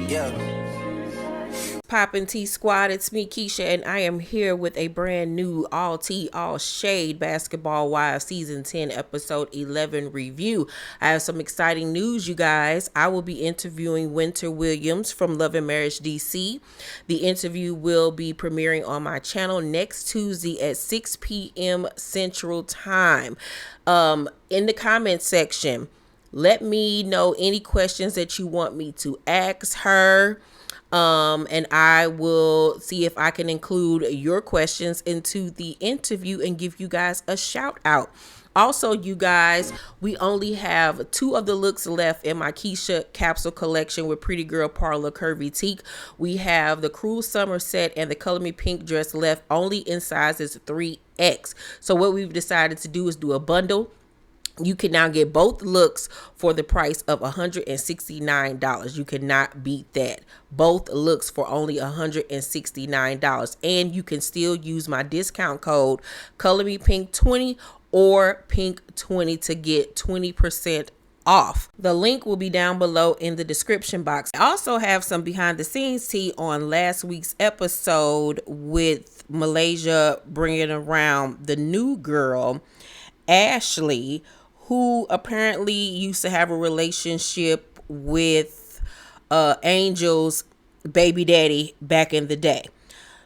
Yeah. Poppin' Tea Squad, it's me, Keisha, and I am here with a brand new All Tea, All Shade Basketball Wives Season 10, Episode 11 review. I have some exciting news, you guys. I will be interviewing Winter Williams from Love and Marriage DC. The interview will be premiering on my channel next Tuesday at 6 p.m. Central Time. In the comment section, let me know any questions that you want me to ask her. And I will see if I can include your questions into the interview and give you guys a shout out. Also, you guys, we only have 2 of the looks left in my Keisha Capsule collection with Pretty Girl Parlor Curvy Teak. We have the Cruel Summer set and the Color Me Pynk dress left only in sizes 3X. So what we've decided to do is do a bundle. You can now get both looks for the price of $169. You cannot beat that. Both looks for only $169. And you can still use my discount code ColorMePynk20 or Pink20 to get 20% off. The link will be down below in the description box. I also have some behind the scenes tea on last week's episode with Malaysia bringing around the new girl, Ashley, who apparently used to have a relationship with Angel's baby daddy back in the day.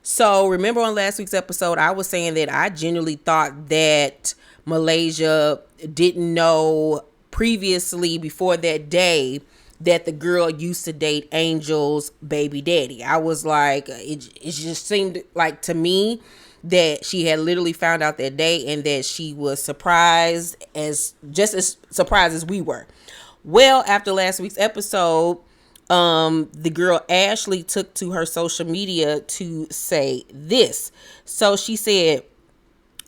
So remember on last week's episode, I was saying that I genuinely thought that Malaysia didn't know previously before that day that the girl used to date Angel's baby daddy. I was like, it just seemed like to me that she had literally found out that day and that she was surprised, just as surprised as we were. Well, after last week's episode, the girl Ashley took to her social media to say this. So she said,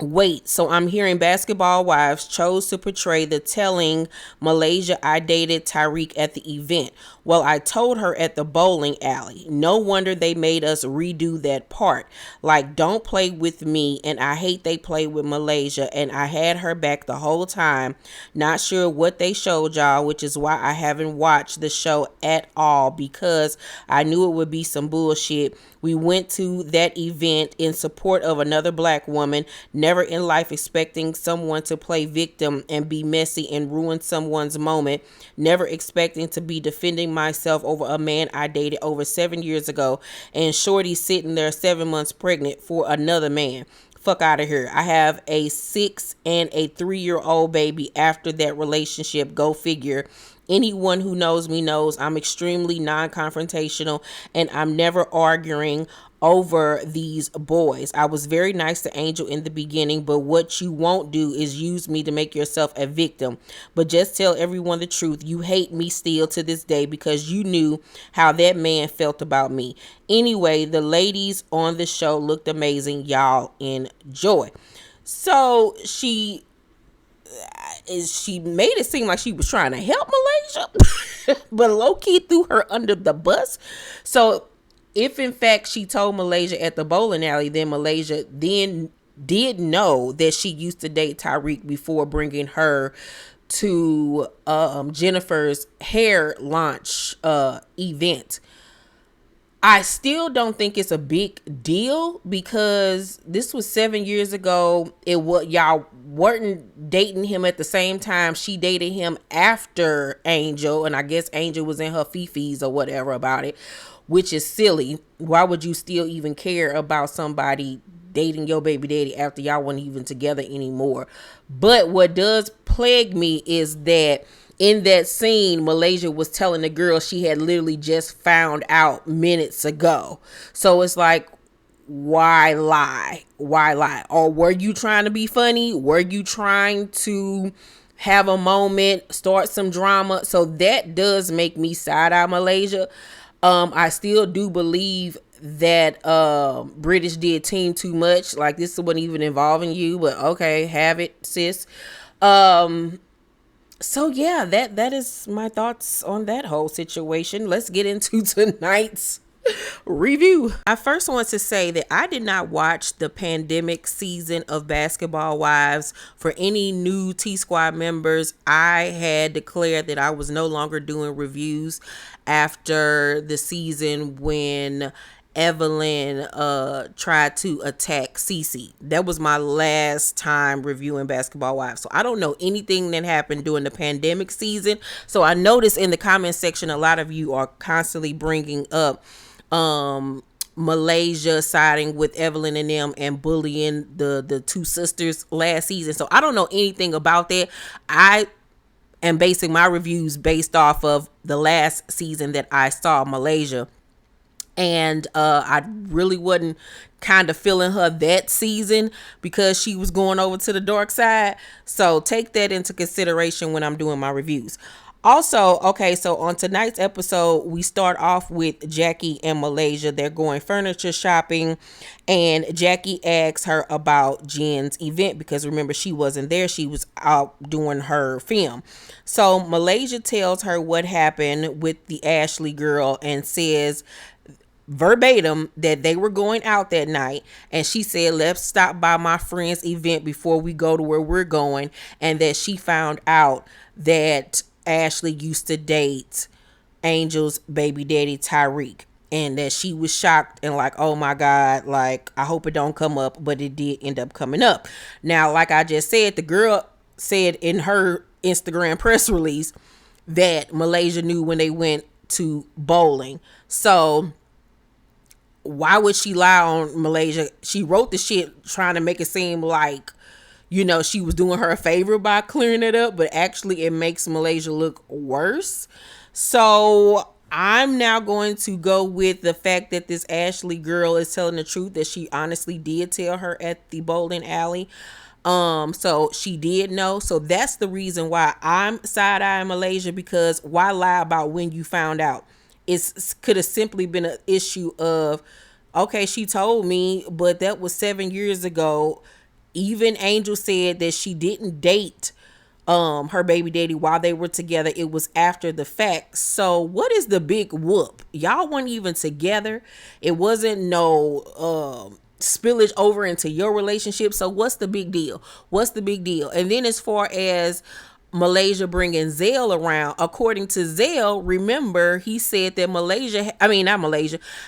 wait, so I'm hearing Basketball Wives chose to portray the telling Malaysia I dated Tyreek at the event. Well, I told her at the bowling alley. No wonder they made us redo that part. Like, don't play with me, and I hate they play with Malaysia, and I had her back the whole time. Not sure what they showed y'all, which is why I haven't watched the show at all, because I knew it would be some bullshit. We went to that event in support of another black woman, never in life expecting someone to play victim and be messy and ruin someone's moment, never expecting to be defending myself over a man I dated over 7 years ago, and shorty sitting there 7 months pregnant for another man. Fuck out of here. I have a 6 and a 3-year-old baby after that relationship. Go figure. Anyone who knows me knows I'm extremely non-confrontational and I'm never arguing over these boys. I was very nice to Angel in the beginning, but what you won't do is use me to make yourself a victim. But just tell everyone the truth. You hate me still to this day because you knew how that man felt about me. Anyway, the ladies on the show looked amazing. Y'all enjoy. So she made it seem like she was trying to help Malaysia, but low-key threw her under the bus. So if in fact she told Malaysia at the bowling alley, then Malaysia then did know that she used to date Tyreek before bringing her to Jennifer's hair launch event. I still don't think it's a big deal because this was 7 years ago. Y'all weren't dating him at the same time. She dated him after Angel, and I guess Angel was in her fifis or whatever about it, which is silly. Why would you still even care about somebody dating your baby daddy after y'all weren't even together anymore? But what does plague me is that in that scene, Malaysia was telling the girl she had literally just found out minutes ago. So it's like, why lie? Why lie? Or were you trying to be funny? Were you trying to have a moment, start some drama? So that does make me side-eye Malaysia. I still do believe that British did team too much. Like, this wasn't even involving you, but okay, have it, sis. So yeah, that is my thoughts on that whole situation. Let's get into tonight's Review. I first want to say that I did not watch the pandemic season of Basketball Wives. For any new T Squad members, I had declared that I was no longer doing reviews after the season when Evelyn tried to attack Cece. That was my last time reviewing Basketball Wives. So I don't know anything that happened during the pandemic season. So I noticed in the comment section a lot of you are constantly bringing up Malaysia siding with Evelyn and them and bullying the two sisters last season. So I don't know anything about that. I am basing my reviews based off of the last season that I saw Malaysia. And I really wasn't kind of feeling her that season because she was going over to the dark side. So take that into consideration when I'm doing my reviews. Also, okay, so on tonight's episode, we start off with Jackie and Malaysia. They're going furniture shopping, and Jackie asks her about Jen's event because remember, she wasn't there. She was out doing her film. So Malaysia tells her what happened with the Ashley girl and says verbatim that they were going out that night, and she said, let's stop by my friend's event before we go to where we're going, and that she found out that Ashley used to date Angel's baby daddy Tyreek, and that she was shocked and like, oh my God, like I hope it don't come up, but it did end up coming up. Now, like I just said, the girl said in her Instagram press release that Malaysia knew when they went to bowling. So why would she lie on Malaysia? She wrote the shit trying to make it seem like, you know, she was doing her a favor by clearing it up, but actually it makes Malaysia look worse. So I'm now going to go with the fact that this Ashley girl is telling the truth, that she honestly did tell her at the bowling alley. So she did know. So that's the reason why I'm side-eyeing Malaysia, because why lie about when you found out? It could have simply been an issue of, okay, she told me, but that was 7 years ago. Even Angel said that she didn't date her baby daddy while they were together. It was after the fact. So what is the big whoop? Y'all weren't even together. It wasn't no spillage over into your relationship. So what's the big deal? What's the big deal? And then as far as Malaysia bringing Zale around, according to Zale, remember he said that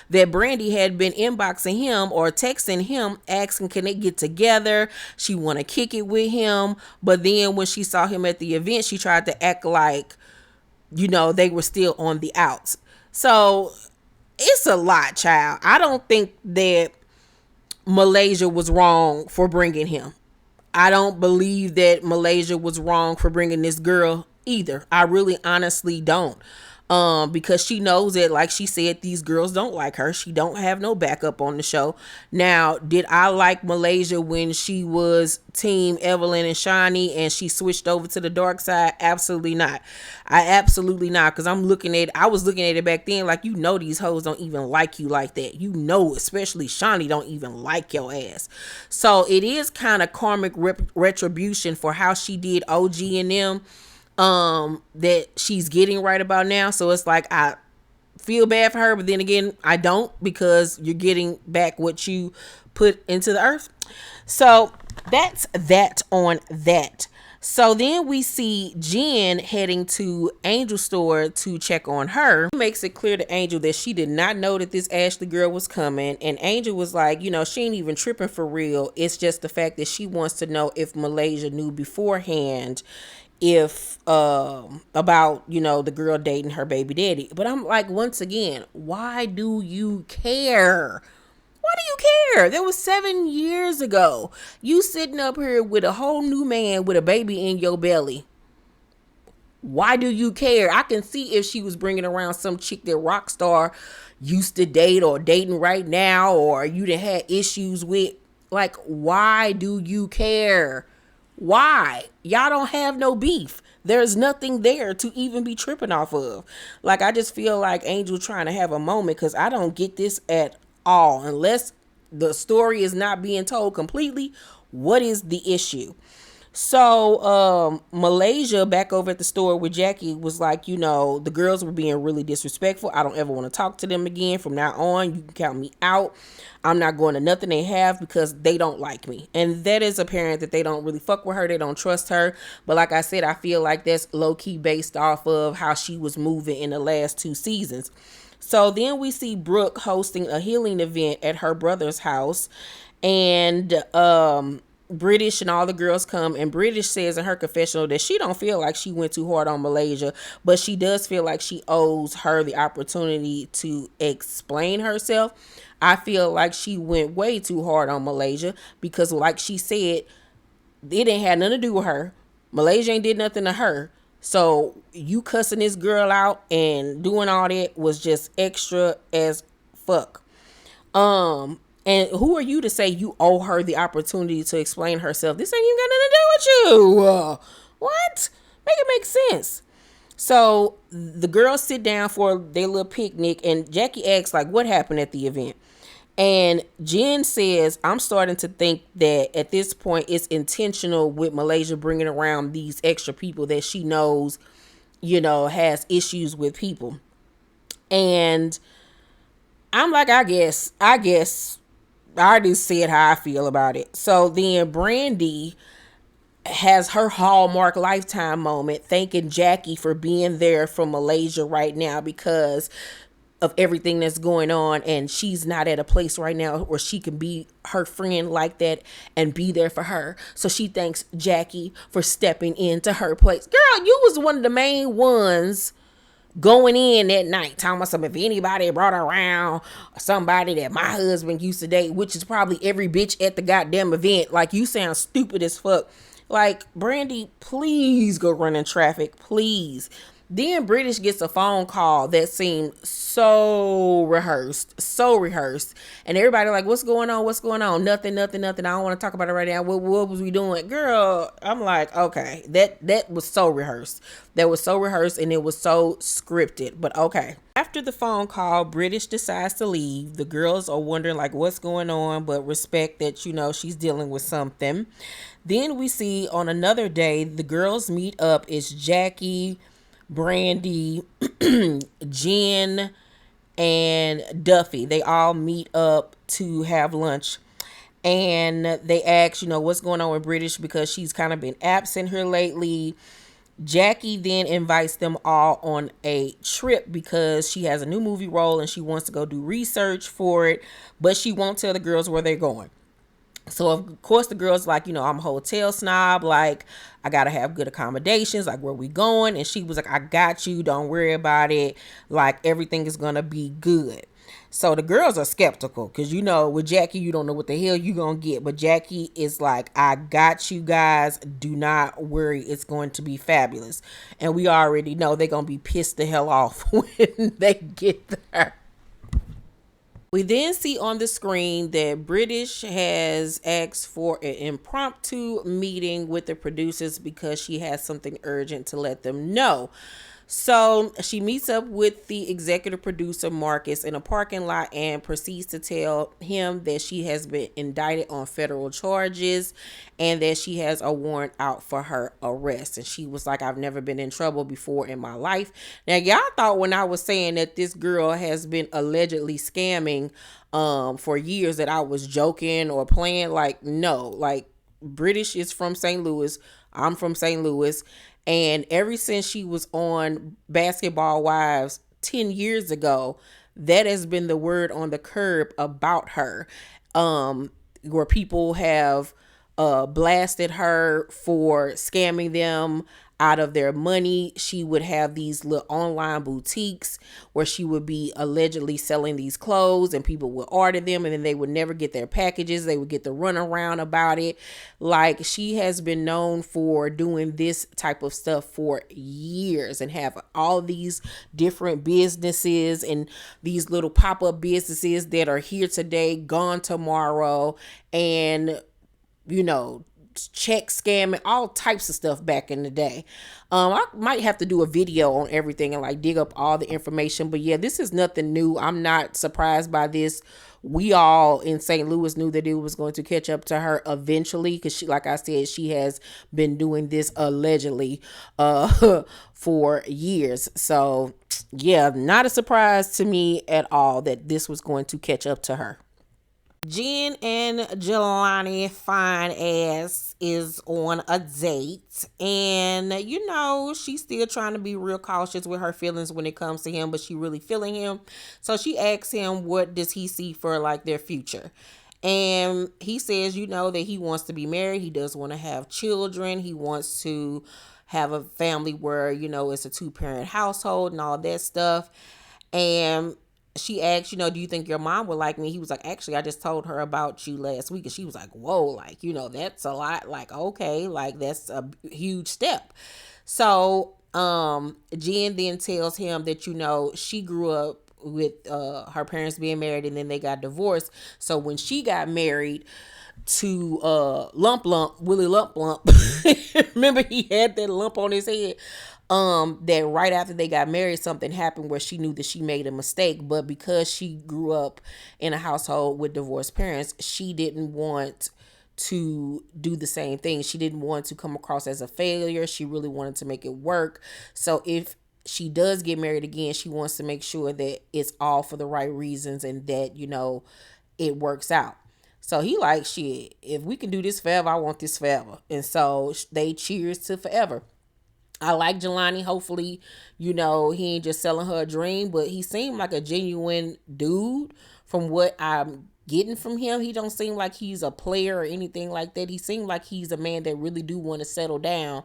that Brandy had been inboxing him or texting him asking can they get together. She want to kick it with him, but then when she saw him at the event, she tried to act like, you know, they were still on the outs. So it's a lot, child. I don't think that Malaysia was wrong for bringing him. I don't believe that Malaysia was wrong for bringing this girl either. I really honestly don't. Because she knows that, like she said, these girls don't like her. She don't have no backup on the show. Now, did I like Malaysia when she was team Evelyn and Shawnee and she switched over to the dark side? Absolutely not. I absolutely not. Because I was looking at it back then like, you know, these hoes don't even like you like that. You know, especially Shawnee don't even like your ass. So it is kind of karmic retribution for how she did OG and them. That she's getting right about now. So it's like I feel bad for her, but then again I don't, because you're getting back what you put into the earth. So that's that on that. So then we see Jen heading to Angel's store to check on her. He makes it clear to Angel that she did not know that this Ashley girl was coming, and Angel was like, you know, she ain't even tripping for real. It's just the fact that she wants to know if Malaysia knew beforehand if about, you know, the girl dating her baby daddy. But I'm like, once again, why do you care? Why do you care? That was 7 years ago. You sitting up here with a whole new man with a baby in your belly. Why do you care? I can see if she was bringing around some chick that Rockstar used to date or dating right now, or you done had issues with. Like, why do you care? Why? Y'all don't have no beef. There's nothing there to even be tripping off of. Like, I just feel like Angel trying to have a moment, because I don't get this at all. Unless the story is not being told completely, what is the issue? So Malaysia back over at the store with Jackie was like, the girls were being really disrespectful. I don't ever want to talk to them again. From now on, you can count me out. I'm not going to nothing they have because they don't like me. And that is apparent that they don't really fuck with her. They don't trust her. But like I said, I feel like that's low-key based off of how she was moving in the last 2 seasons. So then we see Brooke hosting a healing event at her brother's house. And British and all the girls come, and British says in her confessional that she don't feel like she went too hard on Malaysia, but she does feel like she owes her the opportunity to explain herself. I feel like she went way too hard on Malaysia because, like she said, it ain't had nothing to do with her. Malaysia ain't did nothing to her. So you cussing this girl out and doing all that was just extra as fuck. And who are you to say you owe her the opportunity to explain herself? This ain't even got nothing to do with you. What? Make it make sense. So the girls sit down for their little picnic, and Jackie asks, like, what happened at the event? And Jen says, I'm starting to think that at this point it's intentional with Malaysia bringing around these extra people that she knows, has issues with people. And I'm like, I guess I just said how I feel about it. So then Brandy has her Hallmark Lifetime moment thanking Jackie for being there for Malaysia right now because of everything that's going on, and she's not at a place right now where she can be her friend like that and be there for her. So she thanks Jackie for stepping into her place. Girl, you was one of the main ones going in that night talking about something. If anybody brought around somebody that my husband used to date, which is probably every bitch at the goddamn event, like, you sound stupid as fuck. Like, Brandy, please go run in traffic, please. Then British gets a phone call that seemed so rehearsed. And everybody like, what's going on? Nothing. I don't want to talk about it right now. What was we doing? Girl, I'm like, okay, that was so rehearsed. That was so rehearsed, and it was so scripted, but okay. After the phone call, British decides to leave. The girls are wondering like what's going on, but respect that, she's dealing with something. Then we see on another day, the girls meet up. It's Jackie, Brandy, Jen, and Duffy. They all meet up to have lunch, and they ask, what's going on with British because she's kind of been absent here lately. Jackie then invites them all on a trip because she has a new movie role and she wants to go do research for it, but she won't tell the girls where they're going. So of course the girl's like, I'm a hotel snob, like I gotta have good accommodations, like where we going? And she was like, I got you, don't worry about it, like everything is gonna be good. So the girls are skeptical because with Jackie you don't know what the hell you gonna get, but Jackie is like, I got you guys, do not worry, it's going to be fabulous. And we already know they're gonna be pissed the hell off when they get there. We then see on the screen that British has asked for an impromptu meeting with the producers because she has something urgent to let them know. So she meets up with the executive producer, Marcus, in a parking lot and proceeds to tell him that she has been indicted on federal charges and that she has a warrant out for her arrest. And she was like, I've never been in trouble before in my life. Now, y'all thought when I was saying that this girl has been allegedly scamming for years that I was joking or playing. Like, no, like British is from St. Louis. I'm from St. Louis. And ever since she was on Basketball Wives 10 years ago, that has been the word on the curb about her, where people have blasted her for scamming them out of their money. She would have these little online boutiques where she would be allegedly selling these clothes and people would order them and then they would never get their packages. They would get the runaround about it. Like, she has been known for doing this type of stuff for years and have all these different businesses and these little pop-up businesses that are here today, gone tomorrow, and check scamming, all types of stuff back in the day. I might have to do a video on everything and like dig up all the information, but yeah, this is nothing new. I'm not surprised by this we all in St. Louis knew that it was going to catch up to her eventually, because she, like I said, she has been doing this allegedly for years. So yeah, not a surprise to me at all that this was going to catch up to her. Jen and Jelani fine ass is on a date, and she's still trying to be real cautious with her feelings when it comes to him, but she really feeling him. So she asks him what does he see for like their future. And he says, that he wants to be married. He does want to have children. He wants to have a family where, it's a 2-parent household and all that stuff. And she asked, do you think your mom would like me? He was like, actually, I just told her about you last week. And she was like, whoa, like, that's a lot. Like, okay, like that's a huge step. So Jen then tells him that, she grew up with her parents being married, and then they got divorced. So when she got married to Willie Lump, remember he had that lump on his head. That right after they got married, something happened where she knew that she made a mistake, but because she grew up in a household with divorced parents, she didn't want to do the same thing. She didn't want to come across as a failure. She really wanted to make it work. So if she does get married again, she wants to make sure that it's all for the right reasons and that, it works out. So he like, shit, if we can do this forever, I want this forever. And so they cheers to forever. I like Jelani. Hopefully, he ain't just selling her a dream, but he seemed like a genuine dude from what I'm getting from him. He don't seem like he's a player or anything like that. He seemed like he's a man that really do want to settle down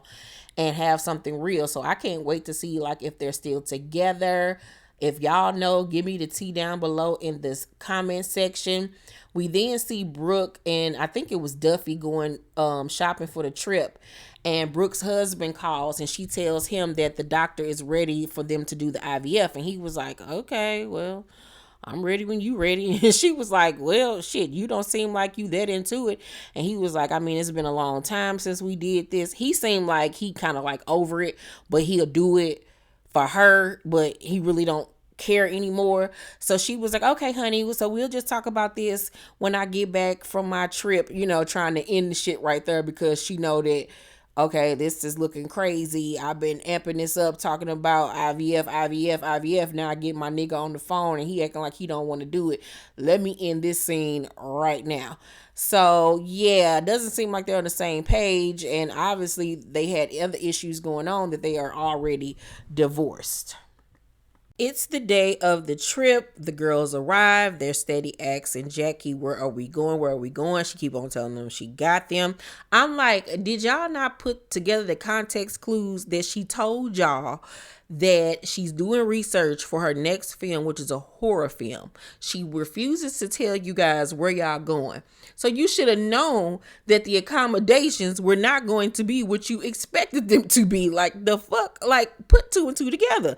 and have something real. So I can't wait to see like if they're still together. If y'all know, give me the tea down below in this comment section. We then see Brooke and I think it was Duffy going shopping for the trip. And Brooke's husband calls and she tells him that the doctor is ready for them to do the IVF. And he was like, okay, well, I'm ready when you ready. And she was like, well, shit, you don't seem like you that into it. And he was like, I mean, it's been a long time since we did this. He seemed like he kind of like over it, but he'll do it for her, but he really don't care anymore. So she was like, okay, honey, so we'll just talk about this when I get back from my trip, trying to end the shit right there, because she know that, okay, this is looking crazy. I've been amping this up, talking about IVF. Now I get my nigga on the phone and he acting like he don't want to do it. Let me end this scene right now. So yeah, it doesn't seem like they're on the same page. And obviously they had other issues going on that they are already divorced. It's the day of the trip. The girls arrive. They're steady asking Jackie, where are we going? Where are we going? She keep on telling them she got them. I'm like, did y'all not put together the context clues that she told y'all that she's doing research for her next film, which is a horror film? She refuses to tell you guys where y'all going. So you should have known that the accommodations were not going to be what you expected them to be. Like, the fuck? Like, put two and two together.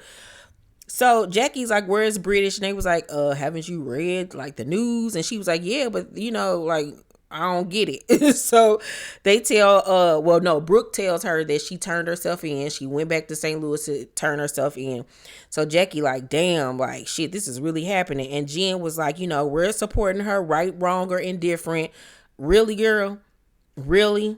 So Jackie's like, where's British? And they was like, haven't you read like the news? And she was like, yeah, but like, I don't get it. So they tell, Brooke tells her that she turned herself in. She went back to St. Louis to turn herself in. So Jackie like, damn, like shit, this is really happening. And Jen was like, we're supporting her, right, wrong, or indifferent. Really, girl? Really?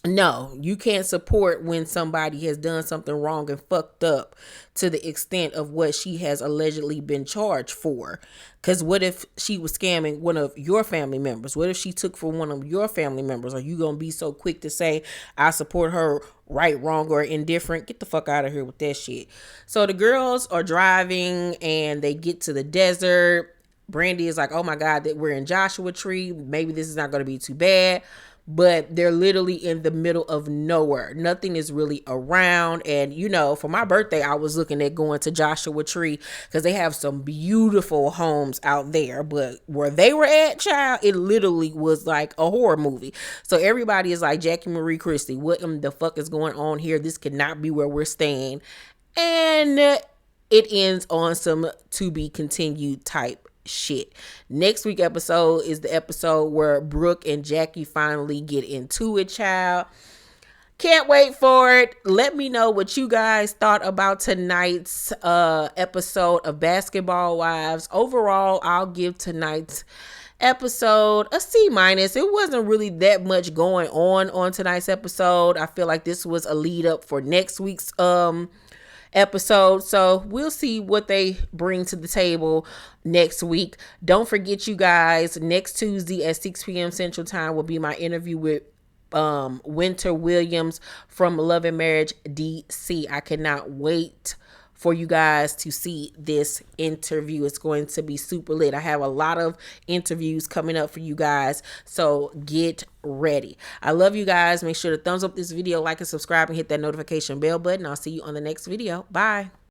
No, you can't support when somebody has done something wrong and fucked up to the extent of what she has allegedly been charged for. Because what if she was scamming one of your family members? What if she took from one of your family members? Are you going to be so quick to say, I support her, right, wrong, or indifferent? Get the fuck out of here with that shit. So the girls are driving and they get to the desert. Brandy is like, oh my God, that we're in Joshua Tree. Maybe this is not going to be too bad. But they're literally in the middle of nowhere. Nothing is really around. And, for my birthday, I was looking at going to Joshua Tree because they have some beautiful homes out there. But where they were at, child, it literally was like a horror movie. So everybody is like, Jackie Marie Christie, what the fuck is going on here? This cannot be where we're staying. And it ends on some to be continued type shit. Next week episode is the episode where Brooke and Jackie finally get into it, child. Can't wait for it. Let me know what you guys thought about tonight's episode of Basketball Wives. Overall, I'll give tonight's episode a C minus. It wasn't really that much going on tonight's episode. I feel like this was a lead up for next week's episode. So we'll see what they bring to the table next week. Don't forget, you guys, next Tuesday at 6 p.m. Central Time will be my interview with Winter Williams from Love and Marriage DC. I cannot wait for you guys to see this interview. It's going to be super lit. I have a lot of interviews coming up for you guys, so get ready. I love you guys. Make sure to thumbs up this video, like and subscribe, and hit that notification bell button. I'll see you on the next video. Bye.